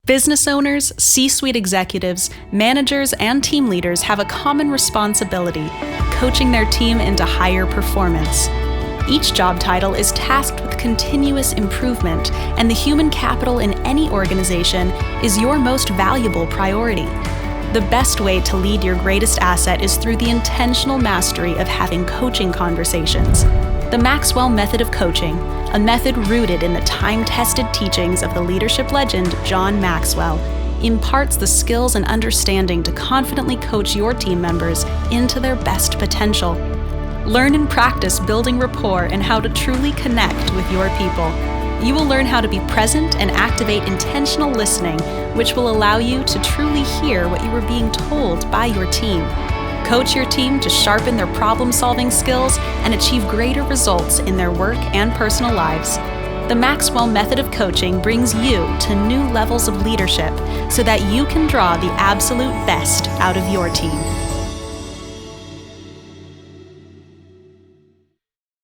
Business owners, C-suite executives, managers, and team leaders have a common responsibility: coaching their team into higher performance. Each job title is tasked with continuous improvement, and the human capital in any organization is your most valuable priority. The best way to lead your greatest asset is through the intentional mastery of having coaching conversations. The Maxwell method of coaching, a method rooted in the time-tested teachings of the leadership legend John Maxwell, imparts the skills and understanding to confidently coach your team members into their best potential. Learn and practice building rapport and how to truly connect with your people. You will learn how to be present and activate intentional listening, which will allow you to truly hear what you are being told by your team. Coach your team to sharpen their problem-solving skills and achieve greater results in their work and personal lives. The Maxwell method of coaching brings you to new levels of leadership so that you can draw the absolute best out of your team.